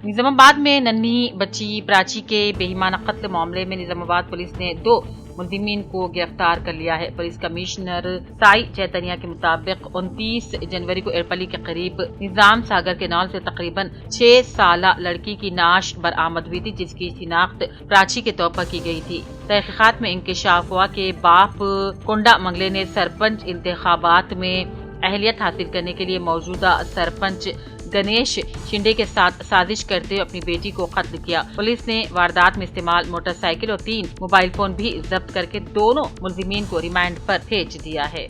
निजामाबाद में नन्ही बच्ची प्राची के बेईमाना कत्ल मामले में निजामाबाद पुलिस ने 2 मुलजिमीन को गिरफ्तार कर लिया है। पुलिस कमिश्नर साई चैतन्या के मुताबिक 29 जनवरी को एरपली के करीब निजाम सागर केनाल से तकरीबन 6 साला लड़की की नाश बरामद हुई थी, जिसकी शिनाख्त प्राची के तौर पर की गई थी। तहकीकात में इंकशाफ हुआ कि बाप कुंडा मंगले ने सरपंच इंतखाबात में अहलियत हासिल करने के लिए मौजूदा सरपंच गणेश शिंदे के साथ साजिश करते हुए अपनी बेटी को कत्ल किया। पुलिस ने वारदात में इस्तेमाल मोटरसाइकिल और 3 मोबाइल फोन भी जब्त करके दोनों मुलजिमीन को रिमांड पर भेज दिया है।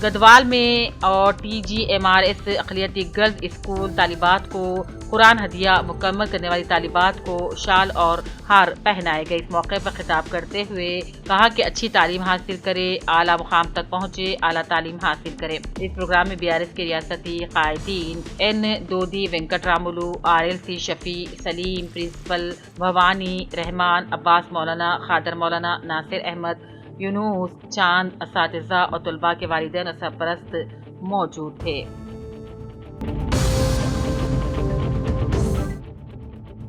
गढ़वाल में और TGMRS अक़लियती गर्ल्स स्कूल तालिबात को कुरान हदिया मुकम्मल करने वाली तालिबात को शाल और हार पहनाए गए। इस मौके पर खिताब करते हुए कहा कि अच्छी तालीम हासिल करे, आला मुकाम तक पहुँचे, आला तालीम हासिल करे। इस प्रोग्राम में BRS के रियासती कायदीन N Dodi Venkataramulu, RLC Shafi, Saleem, principal Bhavani Rahman, Abbas Maulana, Khader मौलाना, नासिर अहमद, यूनुस, चांद, असातिज़ा और तुलबा के वालिदैन और सरपरस्त मौजूद थे।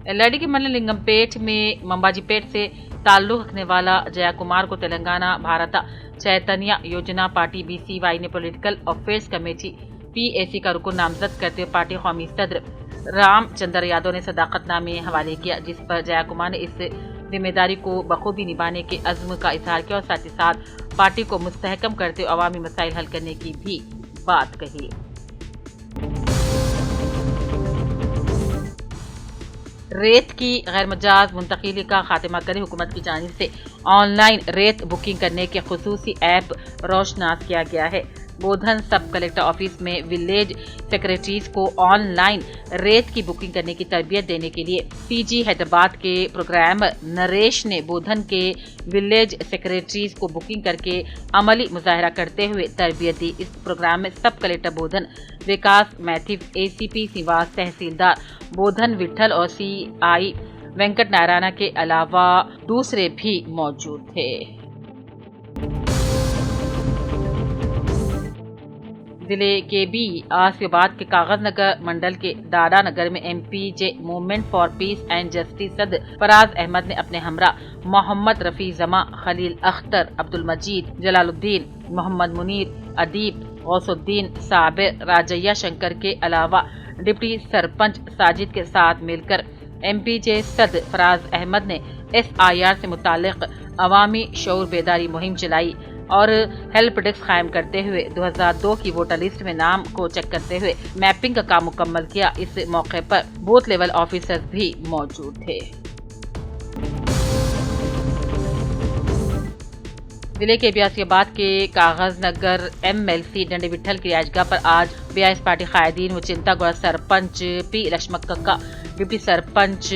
एलआईडी के मंडल लिंगमपेट में मंबाजीपेट से ताल्लुक रखने वाला जया कुमार को तेलंगाना भारत चैतन्य योजना पार्टी BCY ने पॉलिटिकल अफेयर्स कमेटी PAC का रुकन नामजद करते हुए पार्टी कौमी सदर रामचंद्र यादव ने सदाकतनामे हवाले किया, जिस पर जया कुमार ने इस जिम्मेदारी को बखूबी निभाने के अज़्म का इजहार किया और साथ ही साथ पार्टी को मुस्तहकम करते हुए अवामी मसाइल हल करने की भी बात कही। रेत की गैर मजाज मुंतकिली का खात्मा करने हुकूमत की जानिब से ऑनलाइन रेत बुकिंग करने के खुसूसी ऐप रोशनास किया गया है। बोधन सब कलेक्टर ऑफिस में विलेज सेक्रेटरीज को ऑनलाइन रेत की बुकिंग करने की तरबियत देने के लिए PG हैदराबाद के प्रोग्रामर नरेश ने बोधन के विलेज सेक्रेटरीज को बुकिंग करके अमली मुजाहरा करते हुए तरबियत दी। इस प्रोग्राम में सब कलेक्टर बोधन विकास मैथिव, ACP सिवास, तहसीलदार बोधन विठल और CI वेंकट नारायण के अलावा दूसरे भी मौजूद थे। जिले के आसिफाबाद के कागज नगर मंडल के दादा नगर में MPJ movement for piece and justice सदर फराज अहमद ने अपने हमरा मोहम्मद रफी जमा, खलील अख्तर, अब्दुल मजीद, जलालुद्दीन, मोहम्मद मुनीर, अदीब, गौसुद्दीन, साबिर, राजैया शंकर के अलावा डिप्टी सरपंच साजिद के साथ मिलकर MPJ सदर फराज अहमद ने SIR से मुतालिक अवामी शऊर बेदारी मुहिम चलाई और हेल्प डेस्क कायम करते हुए 2002 की वोटर लिस्ट में नाम को चेक करते हुए मैपिंग का काम मुकम्मल किया। इस मौके पर बूथ लेवल ऑफिसर्स भी मौजूद थे। जिले के बियासियाबाद के कागज नगर MLC डंडी विठल की रिहाइशगाह पर आज BIS पार्टी कायदीन व चिंतागुड़ा सरपंच P लक्ष्मण कक्का, डिप्टी सरपंच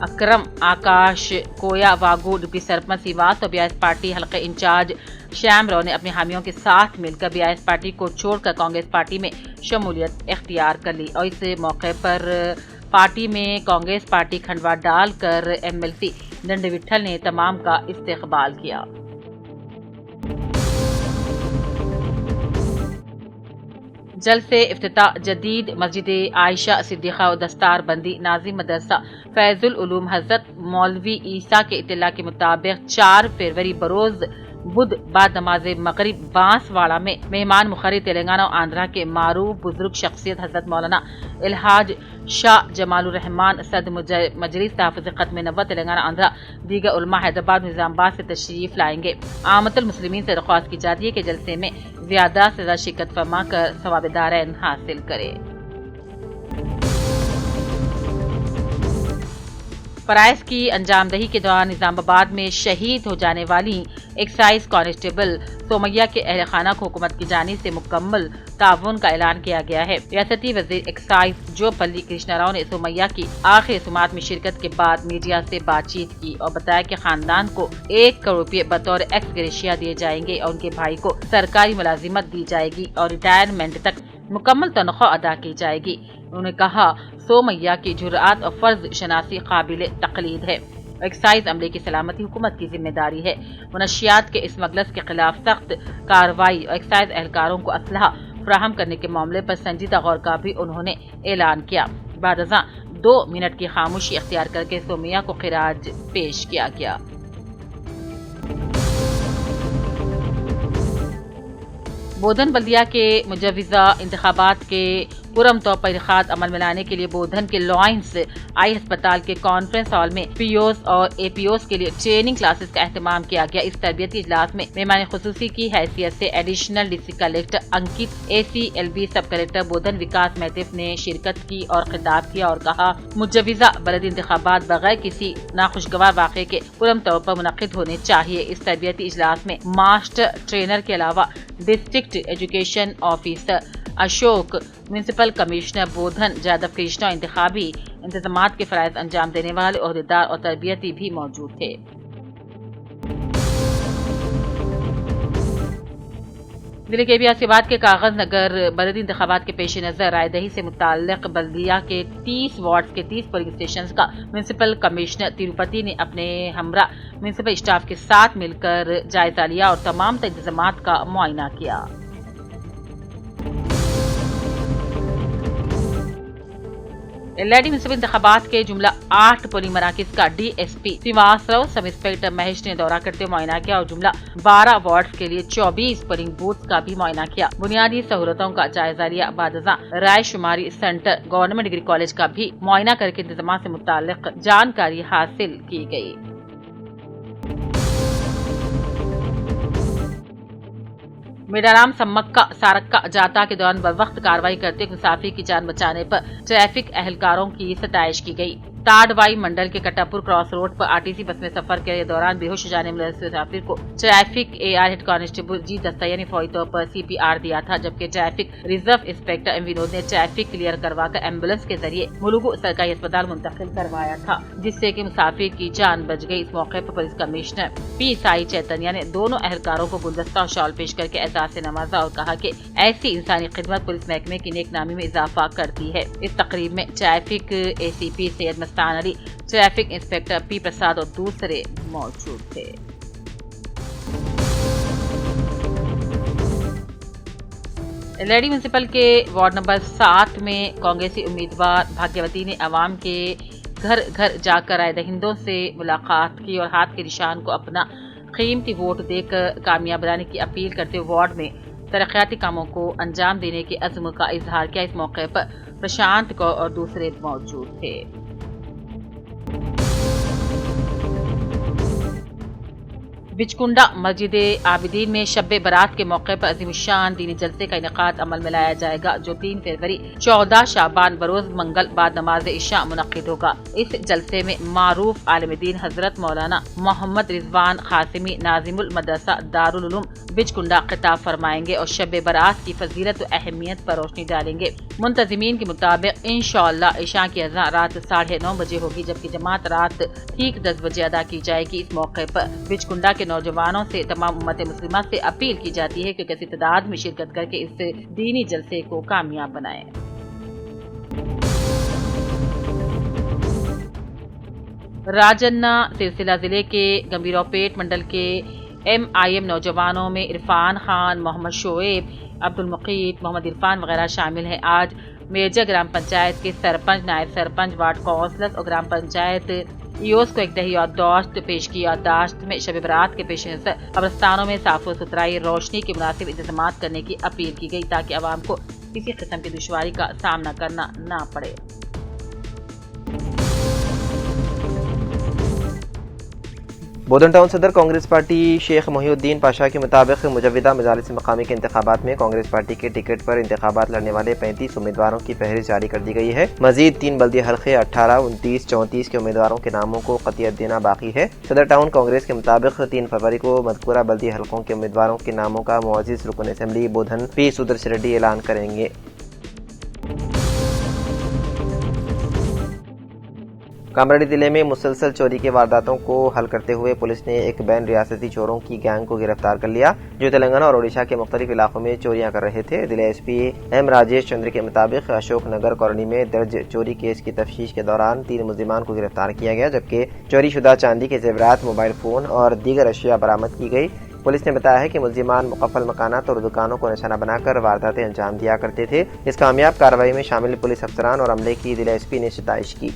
अकरम आकाश कोया वागू, डिप्टी सरपंच सिवास और BIS पार्टी हल्के इंचार्ज श्याम राव ने अपने हामियों के साथ मिलकर BIS पार्टी को छोड़कर कांग्रेस पार्टी में शमूलियत इख्तियार कर ली और इस मौके पर पार्टी में कांग्रेस पार्टी खंडवा डालकर MLC डंडी विठल ने तमाम का इस्तकबाल किया। जल्द से इफ्तिताह जदीद मस्जिद आयशा सिद्दीक़ा और दस्तार बंदी नाजिम मदरसा फैजुल उलूम हजरत मौलवी ईसा के इत्तला के मुताबिक 4 फरवरी बरोज बुध बाद नमाज मगरिब बांसवाड़ा में मेहमान मुखर्रिब तेलंगाना और आंध्रा के मारूफ बुजुर्ग शख्सियत हजरत मौलाना इल्हाज शाह जमालुर रहमान सदर मजलिस ताफ़ुज़ ख़त्म नबुव्वत तेलंगाना आंध्रा दीगर उलमा हैदराबाद निजामाबाद से तशरीफ लाएंगे। आमतुल मुस्लिमीन से दरख्वास्त की जाती है कि जलसे में ज्यादा से ज्यादा शिरकत फरमा कर सवाब दारैन हासिल करे। फराइज की अंजामदही के दौरान निजामाबाद में शहीद हो जाने वाली एक्साइज कांस्टेबल सोमैया के अहल खाना को हुकूमत की जानिब से मुकम्मल ताउन का ऐलान किया गया है। रियासती वजीर एक्साइज जोपल्ली कृष्णा राव ने सोमैया की आखिरी सुमात में शिरकत के बाद मीडिया से बातचीत की और बताया कि खानदान को 1 करोड़ रुपए बतौर एक्स ग्रेशिया दिए जाएंगे और उनके भाई को सरकारी मुलाजिमत दी जाएगी और रिटायरमेंट तक मुकम्मल तनख्वाह अदा की जाएगी। उन्होंने कहा सोमैया की जुर्आत और फर्ज शनासी काबिल तकलीद है। एक्साइज अमले की सलामती हुकूमत की जिम्मेदारी है। मुनशियात के स्मगलर्स के खिलाफ सख्त कार्रवाई और एक्साइज एहलकारों को असलहा फराहम करने के मामले पर संजीदा गौर का भी उन्होंने ऐलान किया। बादज़ां 2 मिनट की खामोशी इख्तियार करके सोमैया को खिराज पेश किया गया। बोधन बल्दिया के मुजव्विज़ा इंतखाबात के पुरम तौर पर इनखाद अमल में लाने के लिए बोधन के लॉयंस आई अस्पताल के कॉन्फ्रेंस हॉल में पीओस और एपीओस के लिए ट्रेनिंग क्लासेस का एहतमाम किया गया। इस तरबियती इजलास में मेहमान खुसूसी की हैसियत से एडिशनल डिस्ट्रिक्ट कलेक्टर अंकित, ACLB सब कलेक्टर बोधन विकास महदेव ने शिरकत की और खिताब किया और कहा, मुजव्विज़ा बलदी इंतखाबात बगैर किसी नाखुशगवार वाक़े के पुरम तौर पर मुनक़िद होने चाहिए। इस तरबियती इजलास में मास्टर ट्रेनर के अलावा district education officer Ashok, municipal commissioner Bodhan Jadhav Krishna, इंतखाबी इंतजामात के फराइज अंजाम देने वाले ओहदेदार और तरबियती भी मौजूद थे। दिल्ली के बियासीबाद के कागज नगर बलदी इंतखाबात के पेश नजर रायदही से मुताल्लिक बल्दिया के 30 वार्ड के 30 पोलिंग स्टेशन का म्यूनिसिपल कमिश्नर तिरुपति ने अपने हमरा म्यूनिसिपल स्टाफ के साथ मिलकर जायजा लिया और तमाम इंतजामात का मुआयना किया। एलआईडी म्यूनिसिपल इंतखाबात के जुमला 8 पोलिंग मराकिज का DSP Srivastava sub inspector Mahesh ने दौरा करते मुआयना किया और जुमला 12 वार्ड के लिए 24 पोलिंग बूथ का भी मुआयना किया। बुनियादी सहूलतों का जायजा लिया। बादज़ां राय शुमारी सेंटर गवर्नमेंट डिग्री कॉलेज का भी मुआयना करके इंतजाम से मुताल्लिक जानकारी हासिल की गयी। मेडाराम सम्मक्का सारक्का जाता के दौरान बर्वक्त कार्रवाई करते मुसाफिर की जान बचाने पर ट्रैफिक एहलकारों की सताइश की गई। ताड़वाई मंडल के कटापुर क्रॉस रोड पर आरटीसी बस में सफर के दौरान बेहोश जाने वाले मुसाफिर को ट्रैफिक AR हेड कांस्टेबल जी दस्ताया ने फौरी तौर पर CPR दिया था, जबकि traffic reserve inspector M Vinod ने ट्रैफिक क्लियर करवाकर एम्बुलेंस के जरिए मुलुगु सरकारी अस्पताल मुंतकिल करवाया था, जिससे कि मुसाफिर की जान बच गई। इस मौके पर police commissioner P Sai Chaitanya ने दोनों एहलकारों को गुलदस्ता और शॉल पेश करके एहसास से नवाजा और कहा कि ऐसी इंसानी खिदमत पुलिस महकमे की नेकनामी में इजाफा करती है। इस तकरीब में traffic ACP Syed Mastan Ali, traffic inspector P प्रसाद और दूसरे मौजूद थे। एलआईडी म्यूनिसिपल के वार्ड नंबर 7 में कांग्रेसी उम्मीदवार भाग्यवती ने अवाम के घर घर जाकर राय दहिंदों से मुलाकात की और हाथ के निशान को अपना कीमती वोट देकर कामयाब बनाने की अपील करते हुए वार्ड में तरक्याती कामों को अंजाम देने के अज़्म का इजहार किया। इस मौके पर प्रशांत कौर और दूसरे मौजूद थे। बिचकुंडा मस्जिद आबिदीन में शब बरात के मौके पर अजीमशान दीनी जलसे का इनेकाद अमल में लाया जाएगा, जो 3 फरवरी 14 शाबान बरोज मंगल बाद नमाज इशा मुनक्किद होगा। इस जलसे में मारूफ आलिम दीन हजरत मौलाना मोहम्मद रिजवान खासिमी नाजिमुल मदरसा दारुल उलूम बिचकुंडा खिताब फरमाएंगे और शब बरात की फजीलत और अहमियत पर रोशनी डालेंगे। मुंतजिमीन के मुताबिक इंशाअल्लाह इशा की अज़ान रात 9:30 बजे होगी, जबकि जमात रात ठीक 10 बजे अदा की जाएगी। इस मौके पर बिचकुंडा के नौजवानों से तमाम उम्मत मुस्लिमा से अपील की जाती है कि किसी तादाद में शिरकत करके इस दीनी जलसे को कामयाब बनाएं। राजन्ना सिलसिला जिले के गंभीरापेट मंडल के MIM नौजवानों में इरफान खान, मोहम्मद शोएब, अब्दुल मुकीत, मोहम्मद इरफान वगैरह शामिल हैं। आज मेजर ग्राम पंचायत के सरपंच, नायब सरपंच, वार्ड काउंसलर और ग्राम पंचायत ईओस को एक दही याददाश्त पेश की। याददाश्त में शब बरात के पेश नज़र कब्रस्तानों में साफ सुथराई, रोशनी के मुनासिब इंतजाम करने की अपील की गई, ताकि आवाम को किसी किस्म की दुश्वारी का सामना करना ना पड़े। बोधन टाउन सदर कांग्रेस पार्टी शेख मोहिउद्दीन पाशा के मुताबिक मुजव्विदा मजालिस मकामी के इंतखाबात में कांग्रेस पार्टी के टिकट पर इंतखाबात लड़ने वाले 35 उम्मीदवारों की फहरिस्त जारी कर दी गई है। मजीद 3 बल्दी हल्के 18, 29, 34 के उम्मीदवारों के नामों को कतियत देना बाकी है। सदर टाउन कांग्रेस के मुताबिक 3 फरवरी को मज़कूरा बल्दी हल्कों के उम्मीदवारों के नामों का मुअज़्ज़िज़ रुकन असेंबली बोधन P सुदर्श रेड्डी ऐलान करेंगे। कामरेड्डी जिले में मुसलसल चोरी के वारदातों को हल करते हुए पुलिस ने एक बैन रियासती चोरों की गैंग को गिरफ्तार कर लिया जो तेलंगाना और ओडिशा के मुख्तलिफ इलाकों में चोरियां कर रहे थे। जिला एसपी एम राजेश चंद्र के मुताबिक अशोक नगर कॉलोनी में दर्ज चोरी केस की तफ्तीश के दौरान 3 मुलजिमान को गिरफ्तार किया गया, जबकि चोरी शुदा चांदी के जेवरात, मोबाइल फोन और दीगर अशिया बरामद की गई। पुलिस ने बताया है कि मुलजिमान मुकफ्फल मकानात और दुकानों को निशाना बनाकर वारदातें अंजाम दिया करते थे। इस कामयाब कार्रवाई में शामिल पुलिस अफसरान और अमले की जिला एसपी ने सिताइश की।